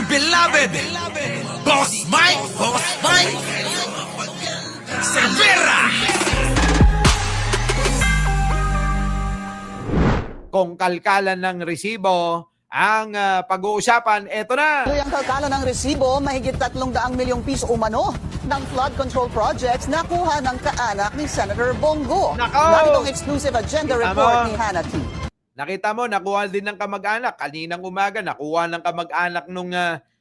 dear beloved, Boss Mike Cervera. Kung kalkalan ng resibo ang pag-uusapan, eto na. Ang kalkala ng resibo, mahigit 300 milyong piso umano ng flood control projects nakuha ng kaanak ni Senator Bongo. Nako! Narito ang exclusive agenda Kita report mo. ni Hannah T. Nakita mo, nakuha din ng kamag-anak. Kaninang umaga, nakuha ng kamag-anak nung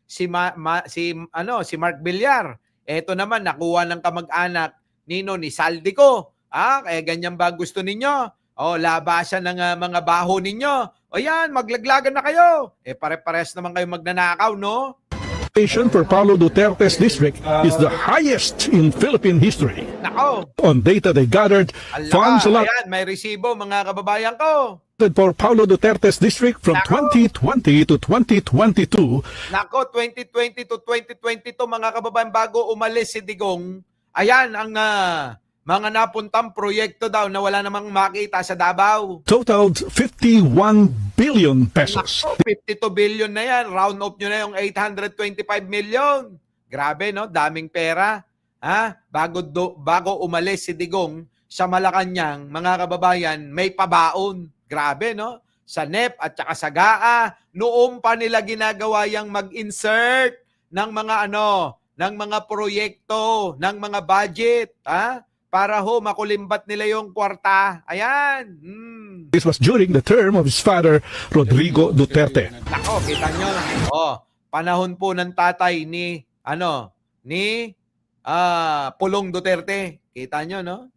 si Mark Villar. Eto naman, nakuha ng kamag-anak ni Saldico. Kaya ganyan ba gusto ninyo? Labasan ng mga baho ninyo. O yan, maglaglagan na kayo. Pare-pares naman kayo magnanakaw, no? For Paulo Duterte's district is the highest in Philippine history. Nako. On data they gathered, funds allotted Ayan, may resibo, mga kababayan ko. for Paulo Duterte's district from 2020 to 2022 Nako, 2020 to 2022, mga kababayan, bago umalis si Digong, ayan ang mga napuntang proyekto daw na wala namang makita sa Davao. totaled 51 billion pesos. 52 billion na yan. Round off nyo na yung 825 million. Grabe, no? Daming pera. Bago umalis si Digong sa Malacanang, mga kababayan, may pabaon. Grabe, no? Sa NEP at saka sa GAA, noong pa nila ginagawa yung mag-insert ng mga ng mga proyekto, ng mga budget, para makulimbat nila yung kwarta. Ayan. This was during the term of his father, Rodrigo Duterte. Nako, kita nyo. Panahon po ng tatay ni Pulong Duterte. Kita nyo, no?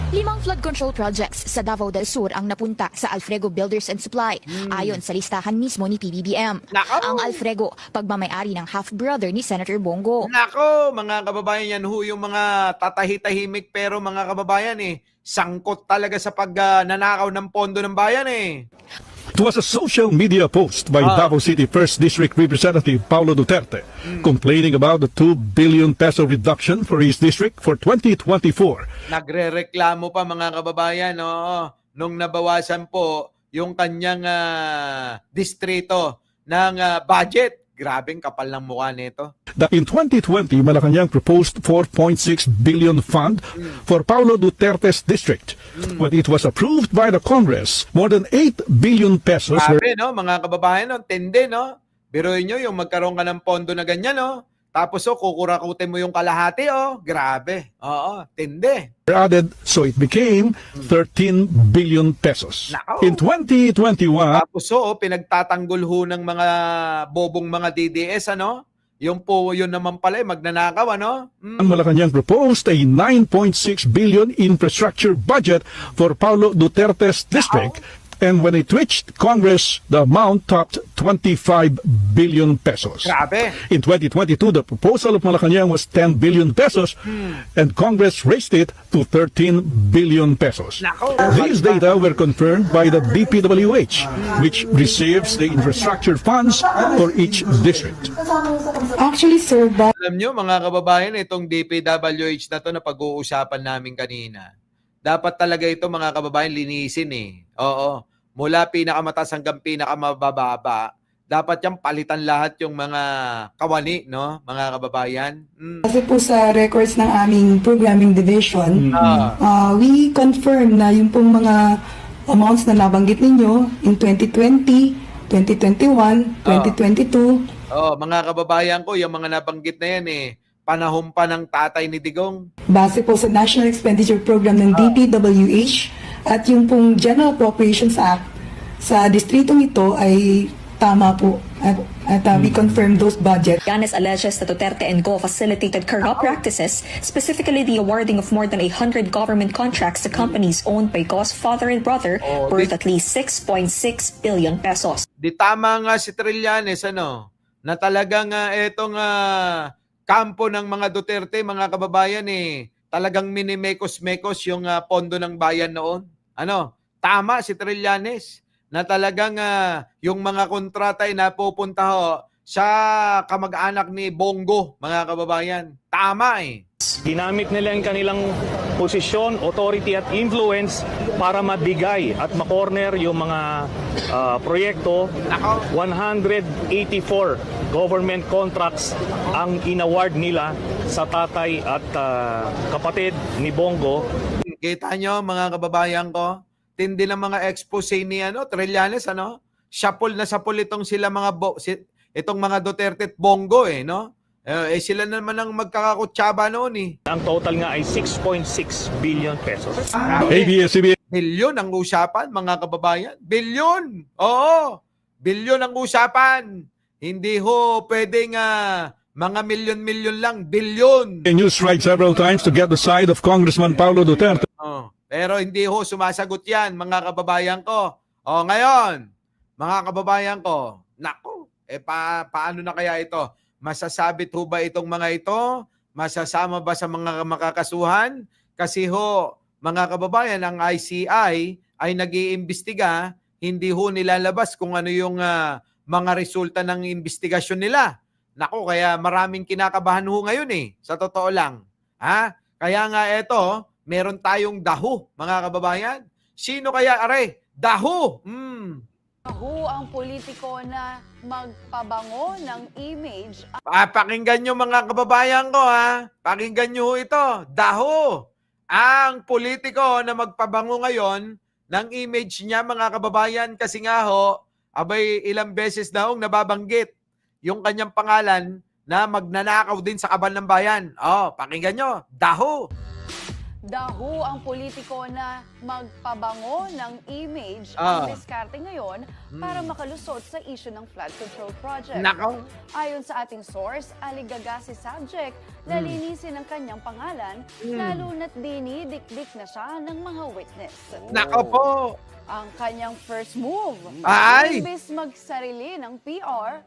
5 flood control projects sa Davao del Sur ang napunta sa Alfrego Builders and Supply ayon sa listahan mismo ni PBBM. Nako! Ang Alfrego, pagmamayari ng half-brother ni Senator Bongo. Nako, mga kababayan, yan yung mga tatahi-tahimik pero mga kababayan sangkot talaga sa pagnanakaw ng pondo ng bayan It was a social media post by Davao City 1st District Representative Paulo Duterte complaining about the 2 billion peso reduction for his district for 2024. Nagrereklamo pa, mga kababayan, nung nabawasan po yung kanyang distrito ng budget. Grabing kapal ng mukha nito. That in 2020, Malacanang proposed 4.6 billion fund for Paulo Duterte's district. When it was approved by the Congress, more than 8 billion pesos were Grabe, no, mga kababayan, tindi, no? Biruin nyo yung magkaroon ka ng pondo na ganyan, no? Tapos, kukurakutin mo yung kalahati, grabe. Tindi. added, so it became 13 billion pesos. Nako. In 2021, Tapos, pinagtatanggol ho ng mga bobong mga DDS, Yung naman pala, magnanakaw, Malacanang proposed a 9.6 billion infrastructure budget for Paulo Duterte's district. And when it reached Congress, the amount topped 25 billion pesos. Grabe. In 2022, the proposal of Malacanang was 10 billion pesos, and Congress raised it to 13 billion pesos. Nako. These data were confirmed by the DPWH, which receives the infrastructure funds for each district. Actually, sir, Alam nyo, mga kababayan, itong DPWH na to na pag-uusapan namin kanina, dapat talaga ito, mga kababayan, linisin Oo. Mula pinakamataas hanggang pinakamababa, dapat yung palitan lahat yung mga kawani, no? Mga kababayan. kasi po sa records ng aming programming division, we confirm na yung pong mga amounts na nabanggit ninyo in 2020, 2021, 2022. Mga kababayan ko, yung mga nabanggit na yan panahon pa ng tatay ni Digong. Base po sa National Expenditure Program ng DPWH at yung pong General Appropriations Act sa distritong ito ay tama po. At we confirm those budgets. Yanes alleges that Duterte and Go facilitated corrupt practices, specifically the awarding of more than 100 government contracts to companies owned by Go's father and brother worth at least 6.6 billion pesos. Di tama nga si Trillanes, na talagang etong kampo ng mga Duterte, mga kababayan, talagang minimekos-mekos yung pondo ng bayan noon. Tama si Trillanes na talagang yung mga kontrata ay napupunta sa kamag-anak ni Bongo, mga kababayan. Tama Ginamit nila yung kanilang posisyon, authority at influence para mabigay at makorner yung mga proyekto. 184 government contracts ang inaward nila sa tatay at kapatid ni Bongo. Kita nyo, mga kababayan ko, tindi ng mga expose ni Trillanes, sapol na sapol itong sila itong mga Duterte at Bongo, no? Sila naman ang magkakakutsaba noon, eh. Ang total nga ay 6.6 billion pesos. ABS-CBN Bilyon ang usapan, mga kababayan. Bilyon! Oo! Bilyon ang usapan. Hindi ho pwedeng mga milyon-milyon lang. Bilyon! News tried several times to get the side of Congressman Paulo Duterte. Pero hindi ho sumasagot yan, mga kababayan ko. Ngayon, mga kababayan ko, naku, paano na kaya ito? Masasabit ho ba itong mga ito? Masasama ba sa mga makakasuhan? Kasi ho, mga kababayan, ang ICI ay nag-iimbestiga, hindi ho nilalabas kung ano yung mga resulta ng investigasyon nila. Naku, kaya maraming kinakabahan ho ngayon, sa totoo lang. Kaya nga ito, meron tayong daho, mga kababayan. Sino kaya, are? Daho! Daho ang politiko na magpabango ng image. Pakinggan nyo, mga kababayan ko, Pakinggan nyo ho ito. Daho! Ang politiko na magpabango ngayon ng image niya, mga kababayan, kasi nga ho, abay ilang beses na hong nababanggit yung kanyang pangalan na magnanakaw din sa kaban ng bayan. Pakinggan nyo. Daho! Daho ang politiko na magpabango ng image ang diskarte ngayon para makalusot sa issue ng flood control project. Nako. Ayon sa ating source, aligaga si subject na linisin ang kanyang pangalan, lalo na't dinidikdik na siya ng mga witness. Nako po! Ang kanyang first move, Ay! imbis magsarili ng PR,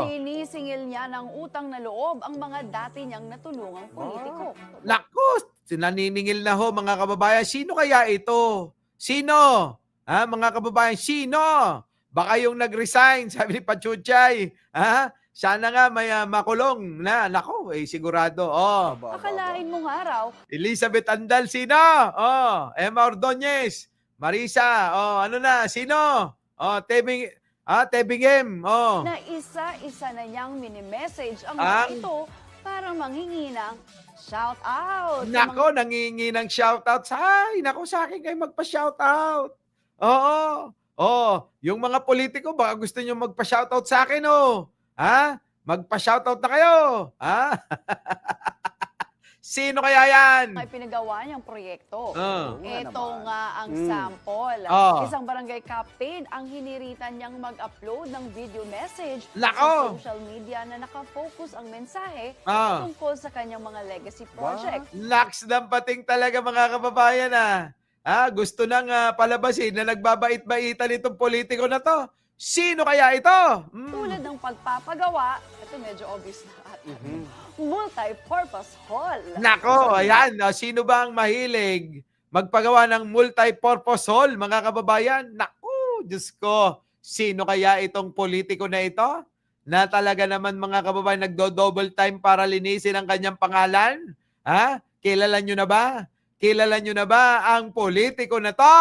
sinisingil niya ng utang na loob ang mga dati niyang natulungang politiko. Nako! Sinaniningil na ho, mga kababayan. Sino kaya ito? Sino? Mga kababayan, sino? Baka yung nag-resign, sabi ni Pachuchay. Sana nga may makulong na. Nako, sigurado. Akalain mo nga raw, Elizabeth Andal, sino? Emma Ordonez. Marisa, ano na? Sino? Tebing M. na isa-isa na niyang mini-message ang mga ito para manghingi ng shout-out. Nako, nangingi ng shoutout. Nako, sa akin kayo magpa-shoutout. Yung mga politiko, baka gusto nyo magpa-shoutout sa akin, Magpa-shoutout na kayo. Sino kaya yan? May pinagawa niyang proyekto. Ito nga ang sample. Isang barangay captain ang hiniritan niyang mag-upload ng video message sa social media na nakafocus ang mensahe tungkol sa kanyang mga legacy project. Laks ng pating talaga, mga kababayan, gusto nang palabasin na nagbabait-baitan itong politiko na to. Sino kaya ito? Tulad ng pagpapagawa, ito medyo obvious na multi-purpose hall. Nako, ayan. Sino ba ang mahilig magpagawa ng multi-purpose hall, mga kababayan? Nako, Diyos ko. Sino kaya itong politiko na ito? Na talaga naman, mga kababayan, nagdo-double time para linisin ang kanyang pangalan? Kilala nyo na ba? Kilala nyo na ba ang politiko na to?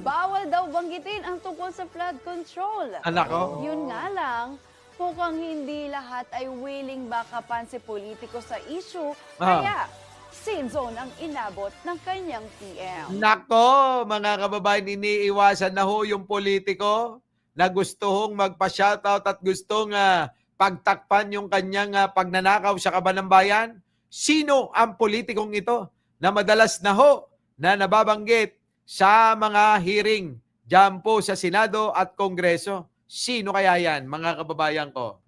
Bawal daw banggitin ang tungkol sa flood control. Nako. Yun nga lang, mukhang hindi lahat ay willing bakapan si politiko sa issue, kaya sin zone ang inabot ng kanyang PM. Nako, mga kababayan, iniiwasan na ho yung politiko na gustong magpa-shoutout at gustong pagtakpan yung kanyang pagnanakaw sa kaban ng bayan. Sino ang politikong ito na madalas na ho na nababanggit sa mga hearing dyan po sa Senado at Kongreso? Sino kaya yan, mga kababayan ko?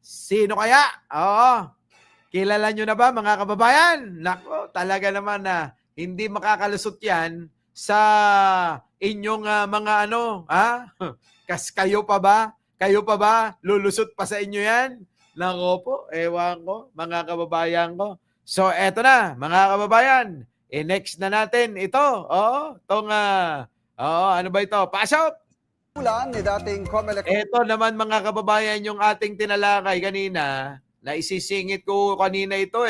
Sino kaya? Kilala nyo na ba, mga kababayan? Nako, talaga naman na hindi makakalusot yan sa inyong mga kayo pa ba? Kayo pa ba? Lulusot pa sa inyo yan? Nako po, ewan ko, mga kababayan ko. So, eto na, mga kababayan. Next na natin ito. Ano ba ito? Pasok! Ni dating COMELEC. Ito naman, mga kababayan, yung ating tinalakay kanina, na isisingit ko kanina ito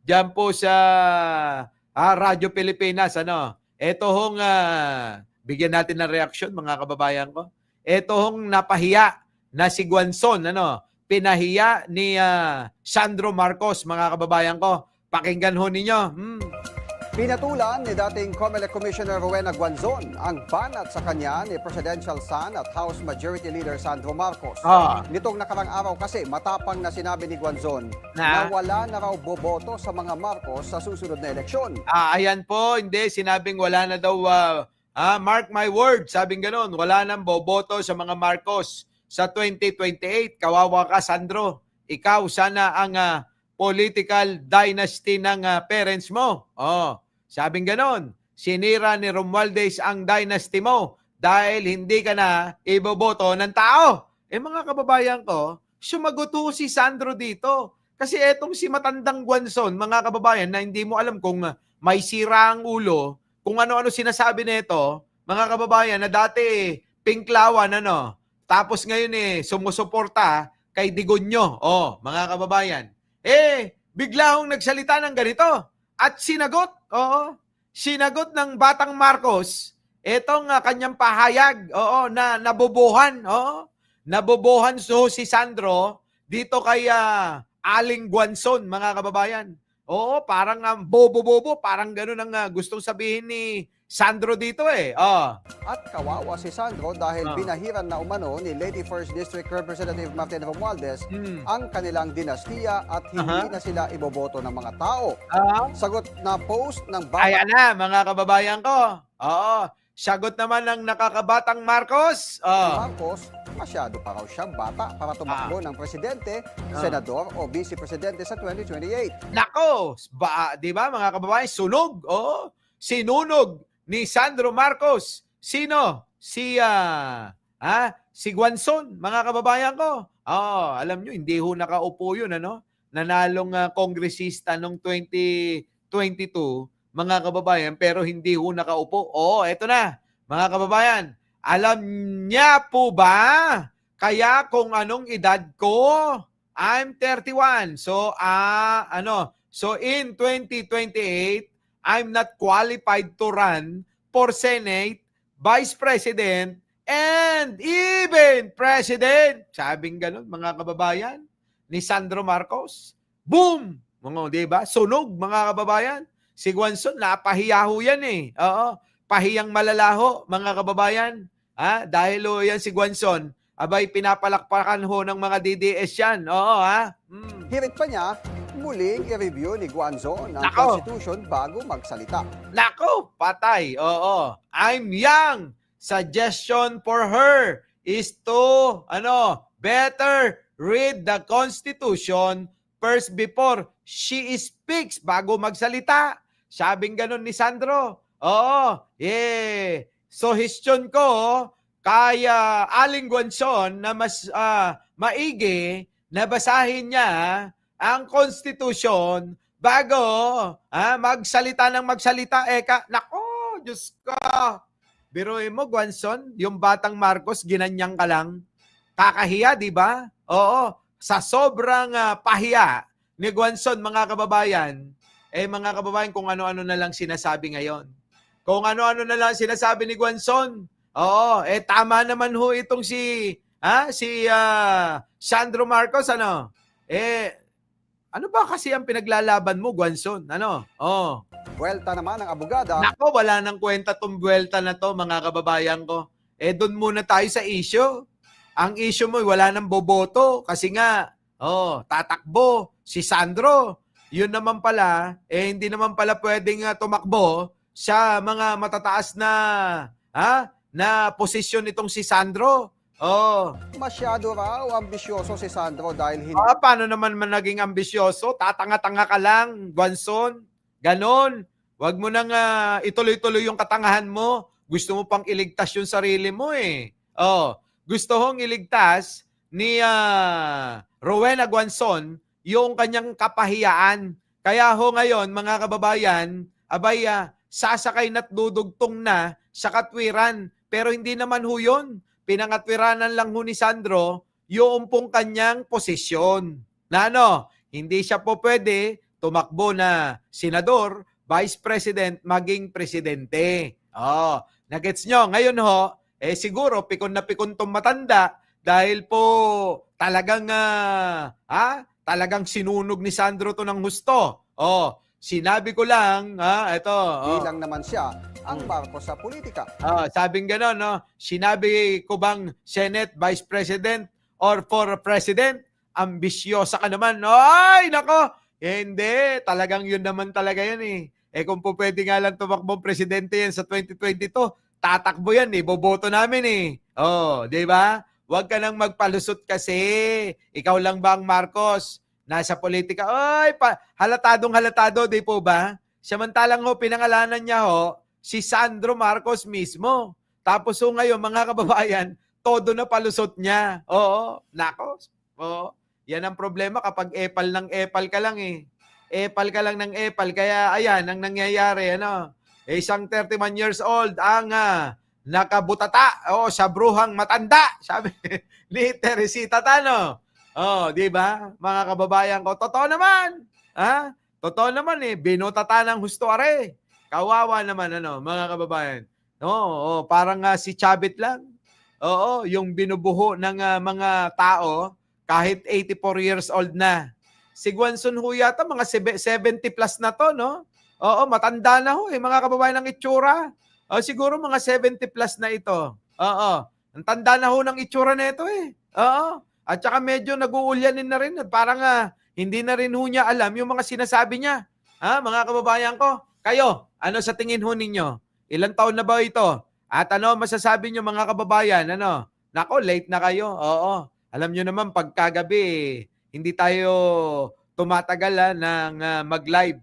Diyan po sa Radyo Pilipinas, ano? Ito hong, bigyan natin ng reaksyon, mga kababayan ko. Ito hong napahiya na si Guanzon, ano? Pinahiya ni Sandro Marcos, mga kababayan ko. Pakinggan ho ninyo. Pinatulan ni dating COMELEC Commissioner Rowena Guanzon ang banat sa kanya ni Presidential son at House Majority Leader Sandro Marcos. Nitong nakarang araw kasi matapang na sinabi ni Guanzon na wala na raw boboto sa mga Marcos sa susunod na eleksyon. Ayan po, hindi. Sinabing wala na daw, mark my word, sabing ganon, wala nang boboto sa mga Marcos sa 2028. Kawawa ka, Sandro. Ikaw sana ang political dynasty ng parents mo. Sabing ganon, sinira ni Romualdez ang dynasty mo dahil hindi ka na iboboto ng tao. Mga kababayan ko, sumagot ho si Sandro dito. Kasi etong si matandang Guanzon, mga kababayan, na hindi mo alam kung may sira ang ulo, kung ano-ano sinasabi nito, mga kababayan, na dati pinklawan, ano, tapos ngayon sumusuporta kay Digonyo. Mga kababayan, bigla hong nagsalita ng ganito. At sinagot, sinagot ng Batang Marcos, etong kanyang pahayag, na nabobohan, nabobohan si Sandro dito kay Aling Guanzon, mga kababayan. Parang bobo-bobo, parang ganun ang gustong sabihin ni Sandro dito At kawawa si Sandro dahil binahiran na umano ni Lady First District Representative Martin Romualdez ang kanilang dinastiya at hindi na sila iboboto ng mga tao. Sagot na post ng Ayan na, mga kababayan ko. Sagot naman ng nakakabatang Marcos. Marcos, masyado pa raw siyang bata para tumakbo ng presidente, senador o vice-presidente sa 2028. Nako, di ba mga kababayan, sunog. Sinunog ni Sandro Marcos. Sino? Si Guanzon, mga kababayan ko. Alam nyo, hindi ho nakaupo yun, ano? Nanalong kongresista noong 2022, mga kababayan, pero hindi ho nakaupo. Eto na, mga kababayan. Alam niya po ba kaya kung anong edad ko? I'm 31. So, so in 2028, I'm not qualified to run for Senate, Vice President, and even President. Sabing ganun, mga kababayan, ni Sandro Marcos. Boom! Diba? Sunog, mga kababayan. Si Guanzon, napahiyaho yan Pahiyang malalaho, mga kababayan. Dahil yan si Guanzon, abay pinapalakpakan ho ng mga DDS yan. Hirit pa niya, muling i-review ni Guanzon ang Constitution bago magsalita. Nako, patay. I'm young. Suggestion for her is to, better read the Constitution first before she speaks bago magsalita. Sabing ganun ni Sandro. Suggestion ko kay Aling Guanzon na mas maigi na basahin niya ang Constitution bago magsalita ng magsalita. Nako, Diyos ko. Biruin mo, Guanzon, yung Batang Marcos, ginanyang ka lang. Kakahiya, di ba? Sa sobrang pahiya ni Guanzon, mga kababayan, mga kababayan, kung ano-ano na lang sinasabi ngayon. Kung ano-ano na lang sinasabi ni Guanzon. Tama naman ho itong si Sandro Marcos, ano ba kasi ang pinaglalaban mo, Guanzon? Buwelta naman ang abogada. Nako, wala nang kwenta tong buwelta na to, mga kababayan ko. Doon muna tayo sa issue. Ang issue mo, wala nang boboto. Kasi nga, tatakbo si Sandro. Yun naman pala, hindi naman pala pwedeng tumakbo sa mga matataas na posisyon nitong si Sandro. Masyado raw ambisyoso si Sandro dahil hindi... Paano naman naging ambisyoso? Tatanga-tanga ka lang, Guanzon. Ganon. Huwag mo nang ituloy-tuloy yung katangahan mo. Gusto mo pang iligtas yung sarili mo Gusto hong iligtas ni Rowena Guanzon yung kanyang kapahiyaan. Kaya ngayon, mga kababayan, sasakay na't dudugtong na sa katwiran. Pero hindi naman yun. Pinangatwiranan lang ni Sandro yung pong kanyang posisyon. Na hindi siya po pwede tumakbo na senador Vice President maging presidente. Oh, nagets nyo? Ngayon ho, siguro pikon na pikon tong matanda dahil po talagang talagang sinunog ni Sandro to ng husto. Oh, sinabi ko lang, ito. Bilang naman siya ang Marcos sa politika. Sabing gano'n, no? Sinabi ko bang Senate, Vice President, or for President? Ambisyosa ka naman. Ay, nako! Hindi, talagang yun naman talaga yan eh. Kung po pwede nga lang tumakbong presidente yan sa 2022, tatakbo yan eh, boboto namin eh. Di ba? Huwag ka nang magpalusot kasi. Ikaw lang ba ang Marcos? Nasa politika. Ay, halatado, di po ba? Samantalang ho, pinangalanan niya ho, si Sandro Marcos mismo. Tapos ho ngayon, mga kababayan, todo na palusot niya. Oo, nako. Oo. Yan ang problema kapag epal ng epal ka lang eh. Epal ka lang ng epal. Kaya ayan, ang nangyayari, isang 31 years old ang nakabutata sa bruhang matanda, sabi ni Teresita Tano. Di ba? Mga kababayan ko, totoo naman. Totoo naman eh, binutata ng husto are. Kawawa naman mga kababayan. Parang si Chavit lang. Yung binubuho ng mga tao kahit 84 years old na. Si Guanzon ho yata mga 70 plus na to, no? Matanda na ho mga kababayan ng itsura. Siguro mga 70 plus na ito. Ang tanda na ho ng itsura na ito eh. At saka medyo nag-uulyanin na rin. Parang hindi na rin ho niya alam yung mga sinasabi niya. Mga kababayan ko, kayo, ano sa tingin ho ninyo? Ilang taon na ba ito? At ano masasabi niyo mga kababayan? Nako, late na kayo. Alam niyo naman, pagkagabi, hindi tayo tumatagal ng mag-live.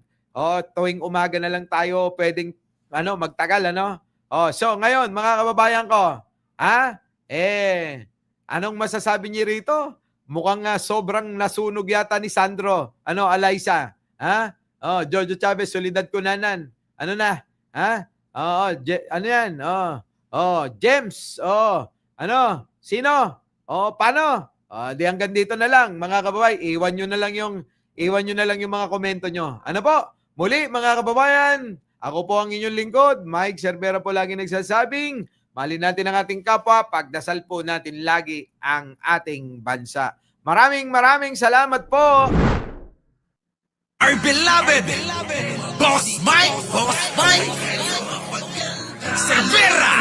Tuwing umaga na lang tayo pwedeng magtagal. So ngayon, mga kababayan ko, anong masasabi niyo rito? Mukhang sobrang nasunog yata ni Sandro. Alaysa? Jojo Chavez, solidad kunanan. Ano na? Ano yan? James. Sino? Paano? Di hanggang dito na lang, mga kababayan. Iwan nyo na lang yung mga komento nyo. Ano po? Muli, mga kababayan, ako po ang inyong lingkod, Mike Cervera po lagi nagsasabing, mahalin natin ang ating kapwa, pagdasal po natin lagi ang ating bansa. Maraming salamat po! Our beloved Boss Mike Cervera!